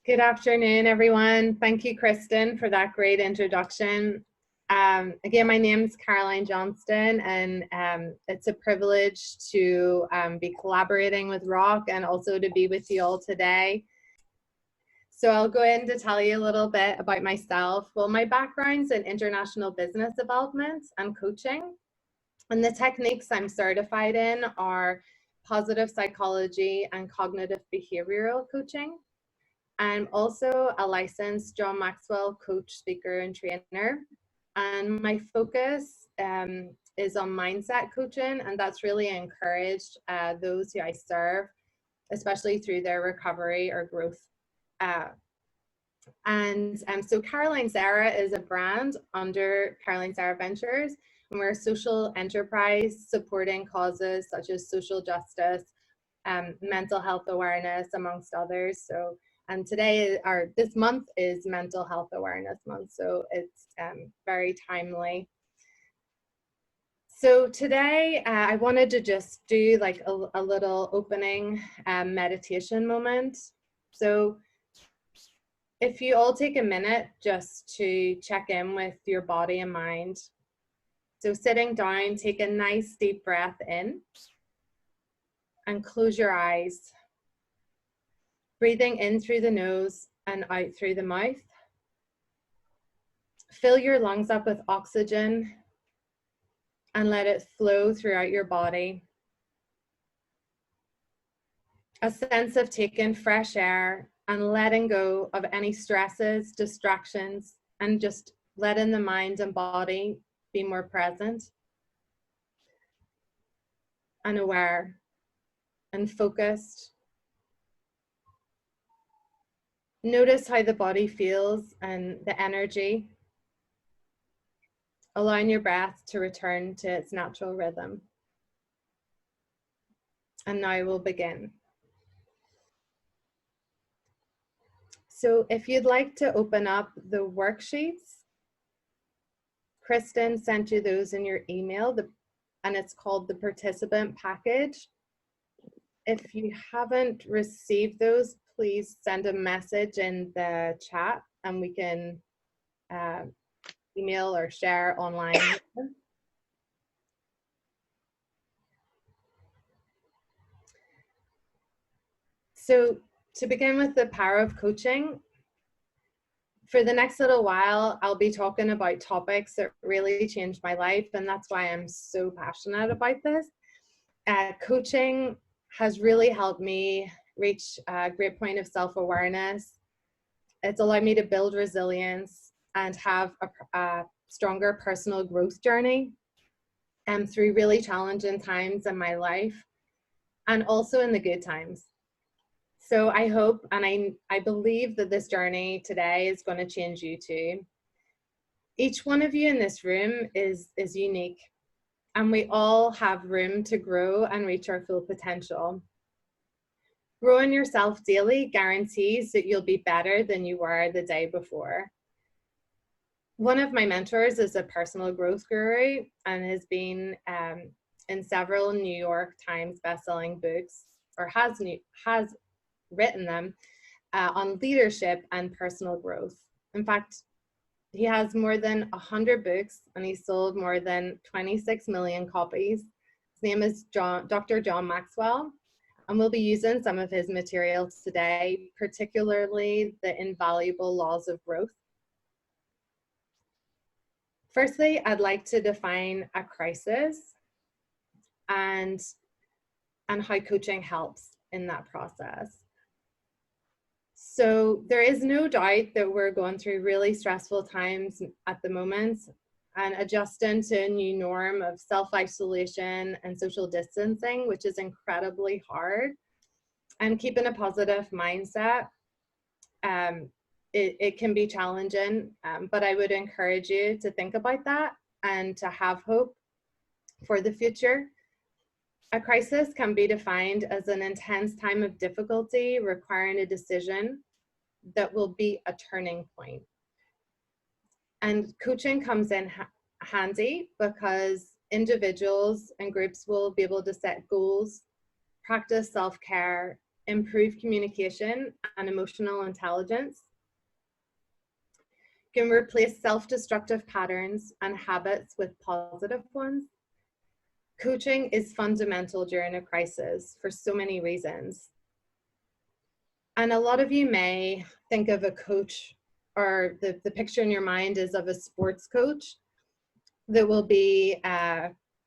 Good afternoon, everyone. Thank you, Kristen, for that great introduction. Again, my name is Caroline Johnston, and it's a privilege to be collaborating with Rock and also to be with you all today. So I'll go in to tell you a little bit about myself. Well, my background's in international business development and coaching, and the techniques I'm certified in are positive psychology and cognitive behavioral coaching. I'm also a licensed John Maxwell coach, speaker, and trainer. And my focus is on mindset coaching, and that's really encouraged those who I serve, especially through their recovery or growth. So Caroline Sarah is a brand under Caroline Sarah Ventures, and we're a social enterprise supporting causes such as social justice, mental health awareness, amongst others. And today, this month is Mental Health Awareness Month, so it's very timely. So today, I wanted to just do like a little opening meditation moment. So if you all take a minute just to check in with your body and mind. So sitting down, take a nice deep breath in and close your eyes. Breathing in through the nose and out through the mouth. Fill your lungs up with oxygen and let it flow throughout your body. A sense of taking fresh air and letting go of any stresses, distractions, and just letting the mind and body be more present and aware and focused. Notice how the body feels and the energy, allowing your breath to return to its natural rhythm. And now we'll begin. So if you'd like to open up the worksheets, Kristen sent you those in your email, and it's called the participant package. If you haven't received those, please send a message in the chat and we can email or share online. So to begin with the power of coaching, for the next little while, I'll be talking about topics that really changed my life, and that's why I'm so passionate about this. Coaching has really helped me reach a great point of self-awareness. It's allowed me to build resilience and have a stronger personal growth journey through really challenging times in my life and also in the good times. So I hope and I believe that this journey today is going to change you too. Each one of you in this room is unique, and we all have room to grow and reach our full potential. Growing yourself daily guarantees that you'll be better than you were the day before. One of my mentors is a personal growth guru and has been in several New York Times bestselling books, or has written them on leadership and personal growth. In fact, he has more than 100 books and he sold more than 26 million copies. His name is Dr. John Maxwell, and we'll be using some of his materials today, particularly the invaluable laws of growth. Firstly, I'd like to define a crisis and how coaching helps in that process. So there is no doubt that we're going through really stressful times at the moment, and adjusting to a new norm of self-isolation and social distancing, which is incredibly hard, and keeping a positive mindset. It can be challenging, but I would encourage you to think about that and to have hope for the future. A crisis can be defined as an intense time of difficulty requiring a decision that will be a turning point. And coaching comes in handy because individuals and groups will be able to set goals, practice self-care, improve communication and emotional intelligence, can replace self-destructive patterns and habits with positive ones. Coaching is fundamental during a crisis for so many reasons. And a lot of you may think of a coach, or the picture in your mind is of a sports coach that will be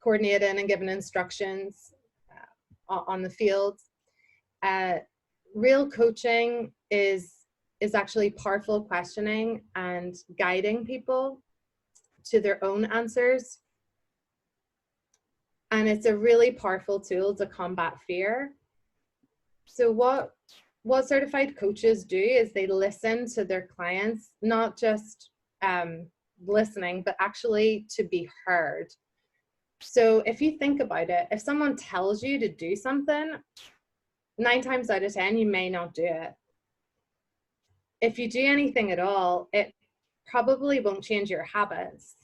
coordinating and giving instructions on the field. Real coaching is actually powerful questioning and guiding people to their own answers. And it's a really powerful tool to combat fear. So what certified coaches do is they listen to their clients, not just listening, but actually to be heard. So if you think about it, if someone tells you to do something, 9 times out of 10, you may not do it. If you do anything at all, it probably won't change your habits.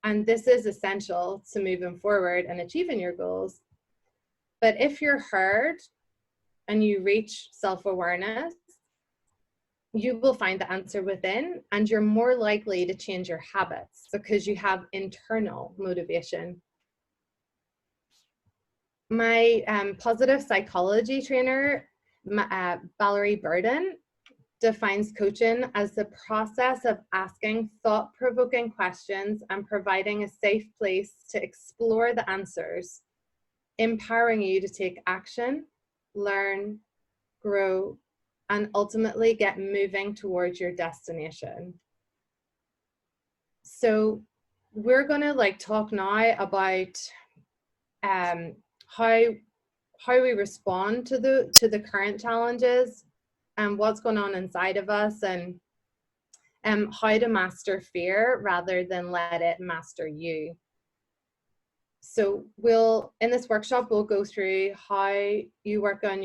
And this is essential to moving forward and achieving your goals. But if you're heard and you reach self-awareness, you will find the answer within, and you're more likely to change your habits because you have internal motivation. My positive psychology trainer, Valerie Burden, defines coaching as the process of asking thought-provoking questions and providing a safe place to explore the answers, empowering you to take action, learn, grow, and ultimately get moving towards your destination. So we're gonna talk now about how we respond to the current challenges and what's going on inside of us, and how to master fear rather than let it master you. So in this workshop, we'll go through how you work on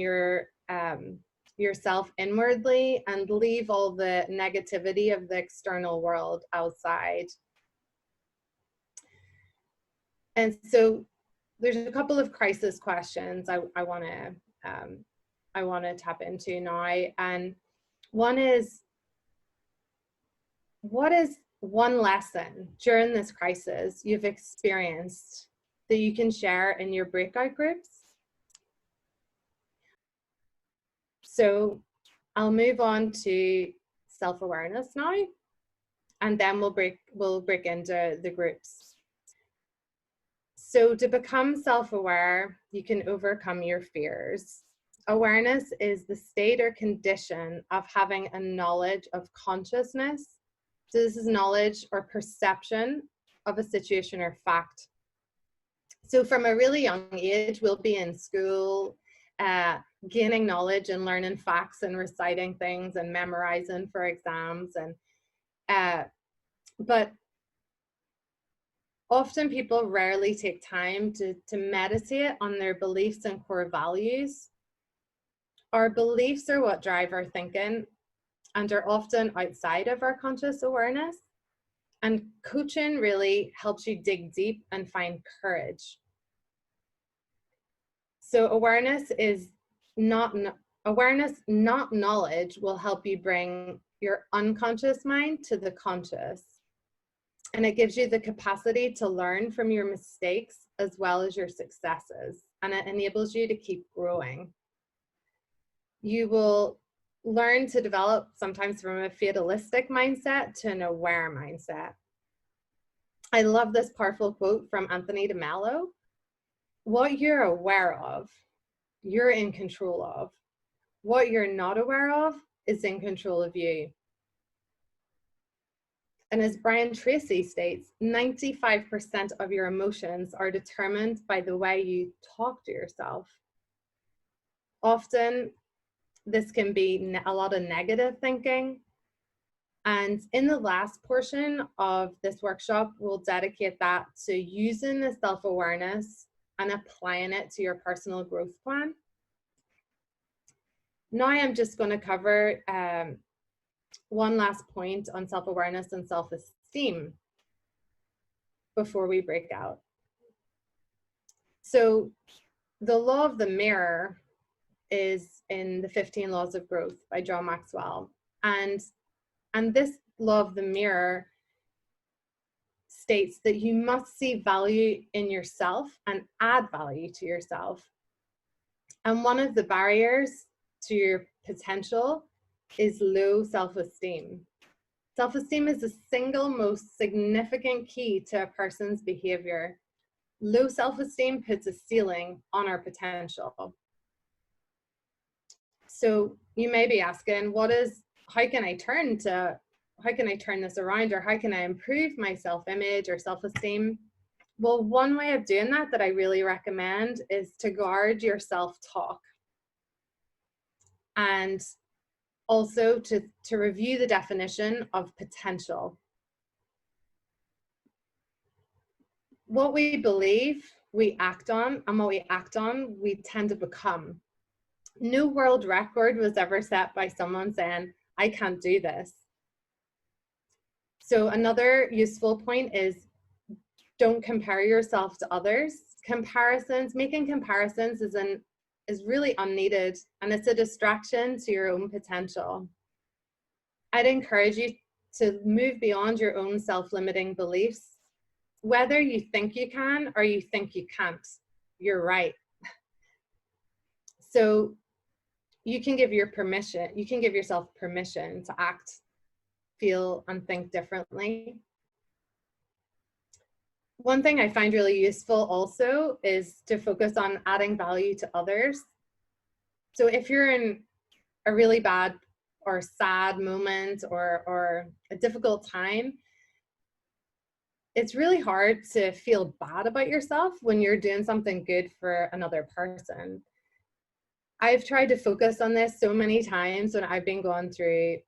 yourself inwardly and leave all the negativity of the external world outside. And so there's a couple of crisis questions I want to tap into now. And one is, what is one lesson during this crisis you've experienced that you can share in your breakout groups? So I'll move on to self-awareness now, and then we'll break into the groups. So to become self-aware, you can overcome your fears. Awareness is the state or condition of having a knowledge of consciousness. So this is knowledge or perception of a situation or fact. So from a really young age, we'll be in school, gaining knowledge and learning facts and reciting things and memorizing for exams. But often people rarely take time to meditate on their beliefs and core values. Our beliefs are what drive our thinking and are often outside of our conscious awareness. And coaching really helps you dig deep and find courage. So awareness, not knowledge, will help you bring your unconscious mind to the conscious. And it gives you the capacity to learn from your mistakes as well as your successes. And it enables you to keep growing. You will learn to develop sometimes from a fatalistic mindset to an aware mindset. I love this powerful quote from Anthony DeMello. What you're aware of, you're in control of. What you're not aware of is in control of you. And as Brian Tracy states, 95% of your emotions are determined by the way you talk to yourself. Often, this can be a lot of negative thinking. And in the last portion of this workshop, we'll dedicate that to using the self-awareness and applying it to your personal growth plan. Now I'm just going to cover one last point on self-awareness and self-esteem before we break out. So the law of the mirror is in the 15 Laws of Growth by John Maxwell. And this law of the mirror states that you must see value in yourself and add value to yourself. And one of the barriers to your potential is low self-esteem. Self-esteem is the single most significant key to a person's behavior. Low self-esteem puts a ceiling on our potential. So you may be asking, how can I turn this around, or how can I improve my self-image or self-esteem? Well, one way of doing that I really recommend is to guard your self-talk, and also to review the definition of potential. What we believe, we act on, and what we act on, we tend to become. No world record was ever set by someone saying, I can't do this. So another useful point is, don't compare yourself to others. Making comparisons is really unneeded, and it's a distraction to your own potential. I'd encourage you to move beyond your own self-limiting beliefs. Whether you think you can or you think you can't, you're right. So you can give yourself permission to act, feel, and think differently. One thing I find really useful also is to focus on adding value to others. So if you're in a really bad or sad moment or a difficult time, it's really hard to feel bad about yourself when you're doing something good for another person. I've tried to focus on this so many times when I've been going through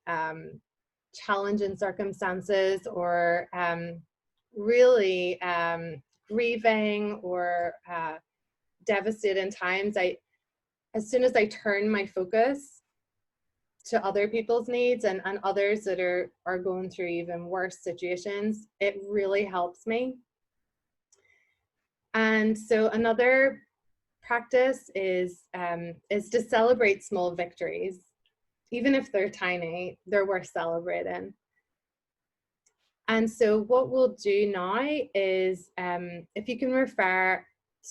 challenging circumstances, or really grieving or devastating times. As soon as I turn my focus to other people's needs and others that are going through even worse situations, it really helps me. And so another practice is to celebrate small victories. Even if they're tiny, they're worth celebrating. And so what we'll do now is, if you can refer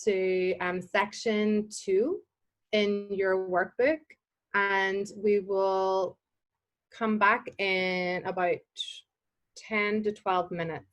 to section 2 in your workbook, and we will come back in about 10 to 12 minutes.